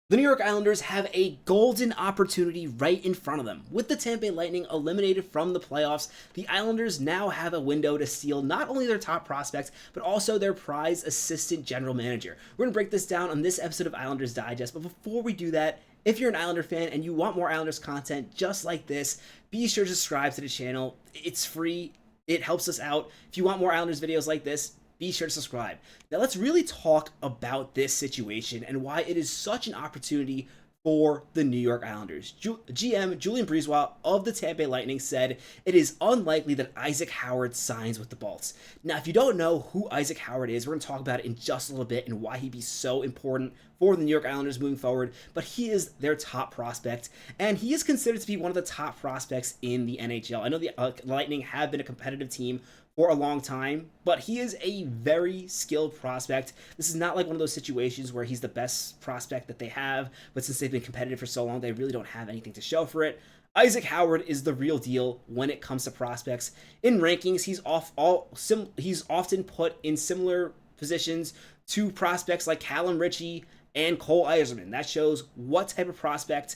The New York Islanders have a golden opportunity right in front of them. With the Tampa Bay Lightning eliminated from the playoffs, the Islanders now have a window to steal not only their top prospects, but also their prized assistant general manager. We're going to break this down on this episode of Islanders Digest, but before we do that, if you're an Islander fan and you want more Islanders content just like this, be sure to subscribe to the channel. It's free. It helps us out. If you want more Islanders videos like this, be sure to subscribe. Now let's really talk about this situation and why it is such an opportunity for the New York Islanders. GM Julien Brisebois of the Tampa Bay Lightning said it is unlikely that Isaac Howard signs with the Bolts. Now, if you don't know who Isaac Howard is, we're going to talk about it in just a little bit and why he'd be so important for the New York Islanders moving forward, but he is their top prospect, and he is considered to be one of the top prospects in the NHL. I know the Lightning have been a competitive team for a long time, but he is a very skilled prospect. This is not like one of those situations where he's the best prospect that they have, but since they've been competitive for so long, they really don't have anything to show for it. Isaac Howard is the real deal when it comes to prospects. In rankings, he's often put in similar positions to prospects like Callum Ritchie and Cole Eiserman. That shows what type of prospect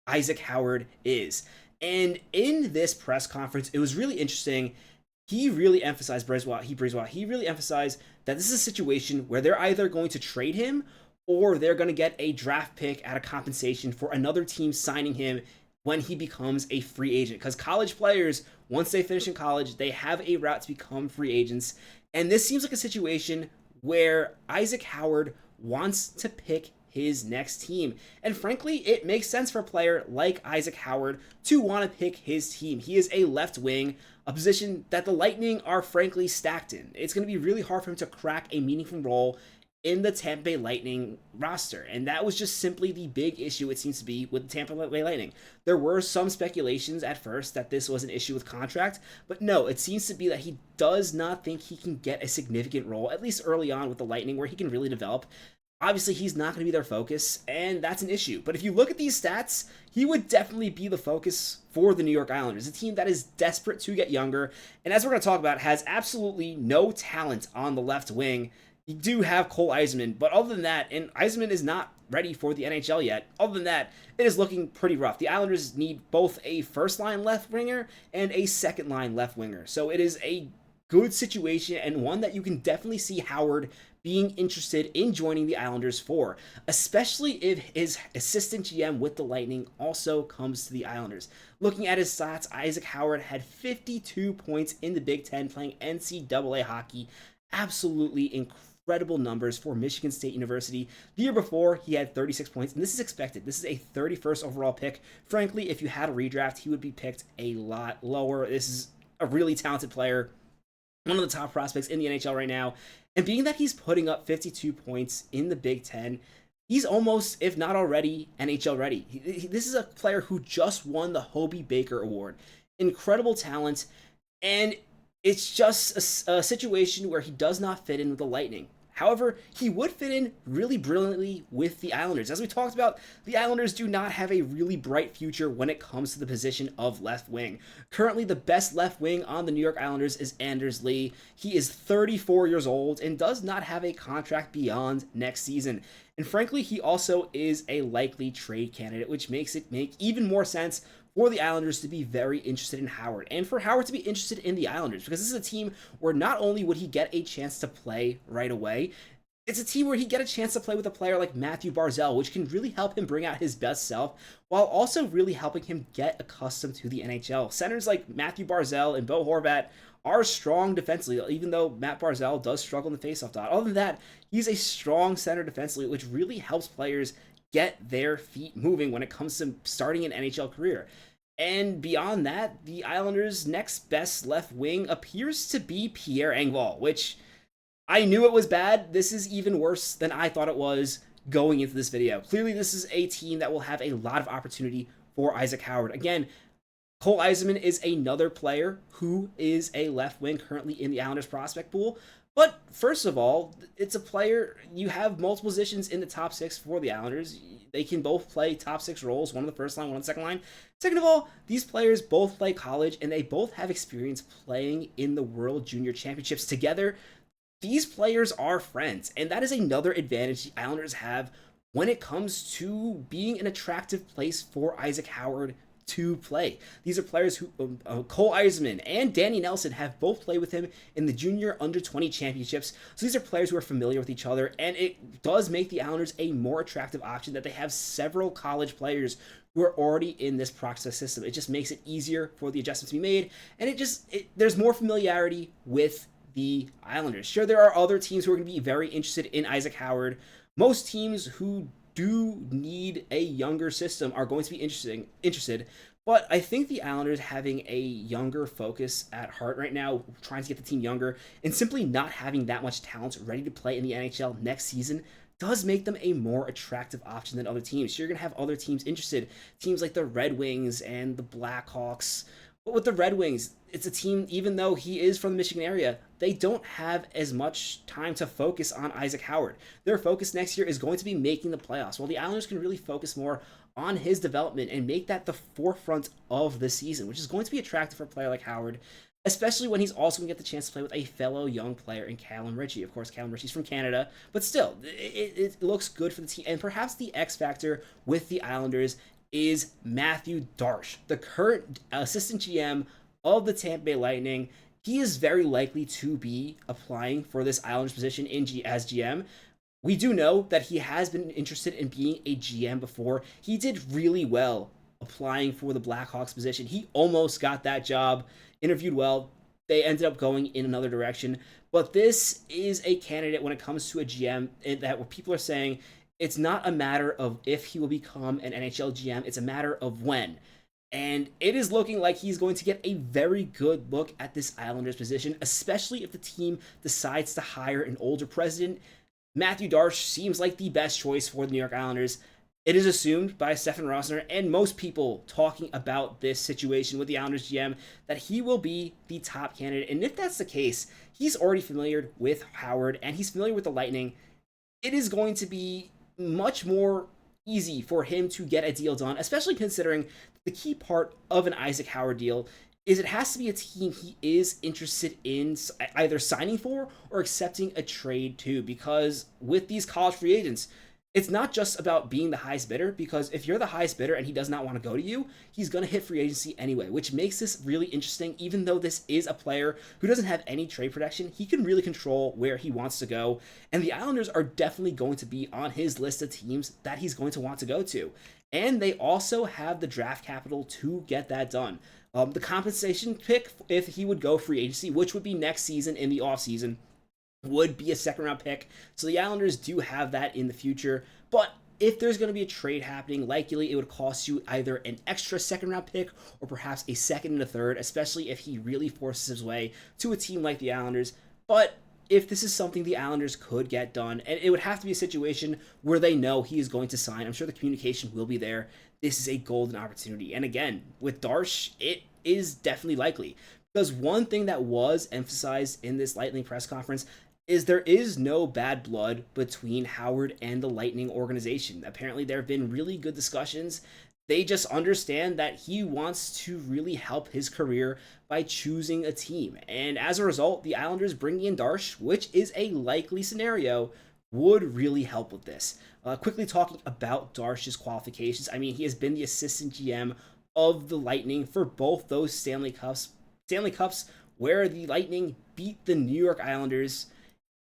Isaac Howard is. And in this press conference, it was really interesting. He really emphasized, he really emphasized that this is a situation where they're either going to trade him or they're going to get a draft pick at a compensation for another team signing him when he becomes a free agent. Because college players, once they finish in college, they have a route to become free agents. And this seems like a situation where Isaac Howard wants to pick his next team. And frankly, it makes sense for a player like Isaac Howard to want to pick his team. He is a left wing, a position that the Lightning are frankly stacked in. It's going to be really hard for him to crack a meaningful role in the Tampa Bay Lightning roster. And that was just simply the big issue it seems to be with the Tampa Bay Lightning. There were some speculations at first that this was an issue with contract, but no, it seems to be that he does not think he can get a significant role, at least early on with the Lightning, where he can really develop. Obviously, he's not going to be their focus, and that's an issue. But if you look at these stats, he would definitely be the focus for the New York Islanders, a team that is desperate to get younger, and as we're going to talk about, has absolutely no talent on the left wing. You do have Cole Eiserman, but other than that, and Eiserman is not ready for the NHL yet, other than that, it is looking pretty rough. The Islanders need both a first-line left winger and a second-line left winger, so it is a good situation and one that you can definitely see Howard being interested in joining the Islanders for, especially if his assistant GM with the Lightning also comes to the Islanders. Looking at his stats, Isaac Howard had 52 points in the Big Ten playing NCAA hockey. Absolutely incredible numbers for Michigan State University. The year before, he had 36 points, and this is expected. This is a 31st overall pick. Frankly, if you had a redraft, he would be picked a lot lower. This is a really talented player, one of the top prospects in the NHL right now. And being that he's putting up 52 points in the Big Ten, he's almost, if not already, NHL ready. This is a player who just won the Hobey Baker Award. Incredible talent, and it's just a situation where he does not fit in with the Lightning. However, he would fit in really brilliantly with the Islanders. As we talked about, the Islanders do not have a really bright future when it comes to the position of left wing. Currently, the best left wing on the New York Islanders is Anders Lee. He is 34 years old and does not have a contract beyond next season. And frankly, he also is a likely trade candidate, which makes it make even more sense for the Islanders to be very interested in Howard, and for Howard to be interested in the Islanders, because this is a team where not only would he get a chance to play right away, it's a team where he'd get a chance to play with a player like Mathew Barzal, which can really help him bring out his best self, while also really helping him get accustomed to the NHL. Centers like Mathew Barzal and Bo Horvat are strong defensively, even though Matt Barzal does struggle in the faceoff dot. Other than that, he's a strong center defensively, which really helps players get their feet moving when it comes to starting an NHL career. And beyond that, the Islanders' next best left wing appears to be Pierre Engvall, which I knew it was bad. This is even worse than I thought it was going into this video. Clearly, this is a team that will have a lot of opportunity for Isaac Howard. Again, Cole Eiserman is another player who is a left wing currently in the Islanders prospect pool. But first of all, it's a player, you have multiple positions in the top six for the Islanders. They can both play top six roles, one on the first line, one on the second line. Second of all, these players both play college, and they both have experience playing in the World Junior Championships together. These players are friends, and that is another advantage the Islanders have when it comes to being an attractive place for Isaac Howard to play. These are players who Cole Eiserman and Danny Nelson have both played with him in the junior under-20 championships. So these are players who are familiar with each other, and it does make the Islanders a more attractive option that they have several college players who are already in this process system. It just makes it easier for the adjustments to be made, and there's more familiarity with the Islanders. Sure, there are other teams who are going to be very interested in Isaac Howard. Most teams who do need a younger system are going to be interested, but I think the Islanders having a younger focus at heart right now, trying to get the team younger, and simply not having that much talent ready to play in the NHL next season does make them a more attractive option than other teams. So you're going to have other teams interested, teams like the Red Wings and the Blackhawks. But with the Red Wings, it's a team, even though he is from the Michigan area, they don't have as much time to focus on Isaac Howard. Their focus next year is going to be making the playoffs, while the Islanders can really focus more on his development and make that the forefront of the season, which is going to be attractive for a player like Howard, especially when he's also going to get the chance to play with a fellow young player in Callum Ritchie. Of course, Callum Ritchie's from Canada, but still, it looks good for the team. And perhaps the X factor with the Islanders is Mathew Darche, the current assistant GM of the Tampa Bay Lightning. He is very likely to be applying for this Islanders position as GM. We do know that he has been interested in being a GM before. He did really well applying for the Blackhawks position. He almost got that job, interviewed well. They ended up going in another direction. But this is a candidate when it comes to a GM that where people are saying it's not a matter of if he will become an NHL GM, it's a matter of when. And it is looking like he's going to get a very good look at this Islanders position, especially if the team decides to hire an older president. Mathew Darche seems like the best choice for the New York Islanders. It is assumed by Stefan Rosner and most people talking about this situation with the Islanders GM that he will be the top candidate. And if that's the case, he's already familiar with Howard and he's familiar with the Lightning. It is going to be much more easy for him to get a deal done, especially considering the key part of an Isaac Howard deal is it has to be a team he is interested in either signing for or accepting a trade to, because with these college free agents, it's not just about being the highest bidder, because if you're the highest bidder and he does not want to go to you, he's going to hit free agency anyway, which makes this really interesting. Even though this is a player who doesn't have any trade protection, he can really control where he wants to go, and the Islanders are definitely going to be on his list of teams that he's going to want to go to. And they also have the draft capital to get that done. The compensation pick, if he would go free agency, which would be next season in the offseason, would be a second round pick. So the Islanders do have that in the future. But if there's going to be a trade happening, likely it would cost you either an extra second round pick or perhaps a second and a third, especially if he really forces his way to a team like the Islanders. But if this is something the Islanders could get done, and it would have to be a situation where they know he is going to sign, I'm sure the communication will be there. This is a golden opportunity. And again, with Darche, it is definitely likely. Because one thing that was emphasized in this Lightning press conference is there is no bad blood between Howard and the Lightning organization. Apparently, there have been really good discussions. They just understand that he wants to really help his career by choosing a team. And as a result, the Islanders bringing in Darche, which is a likely scenario, would really help with this. Quickly talking about Darche's qualifications. I mean, he has been the assistant GM of the Lightning for both those Stanley Cups where the Lightning beat the New York Islanders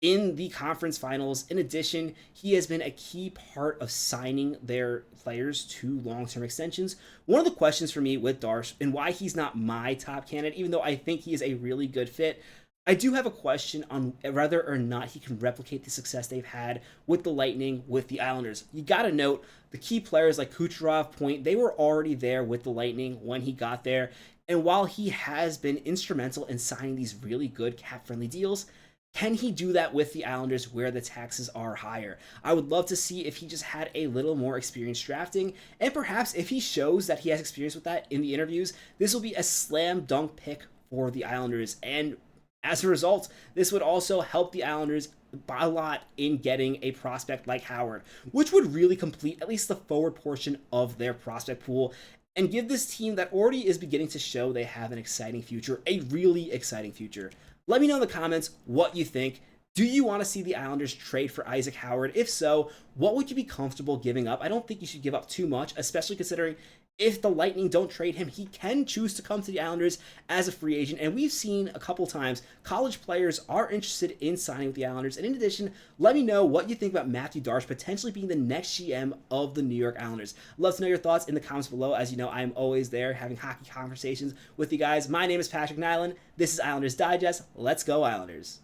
in the conference finals. In addition, he has been a key part of signing their players to long-term extensions. One of the questions for me with Darche and why he's not my top candidate, even though I think he is a really good fit, I do have a question on whether or not he can replicate the success they've had with the Lightning, with the Islanders. You got to note the key players like Kucherov, Point, they were already there with the Lightning when he got there. And while he has been instrumental in signing these really good cap-friendly deals, can he do that with the Islanders where the taxes are higher? I would love to see if he just had a little more experience drafting, and perhaps if he shows that he has experience with that in the interviews, this will be a slam dunk pick for the Islanders. And as a result, this would also help the Islanders by a lot in getting a prospect like Howard, which would really complete at least the forward portion of their prospect pool and give this team that already is beginning to show they have an exciting future, a really exciting future. Let me know in the comments what you think. Do you want to see the Islanders trade for Isaac Howard? If so, what would you be comfortable giving up? I don't think you should give up too much, especially considering if the Lightning don't trade him, he can choose to come to the Islanders as a free agent. And we've seen a couple times college players are interested in signing with the Islanders. And in addition, let me know what you think about Mathew Darche potentially being the next GM of the New York Islanders. I'd love to know your thoughts in the comments below. As you know, I'm always there having hockey conversations with you guys. My name is Patrick Nilan. This is Islanders Digest. Let's go Islanders.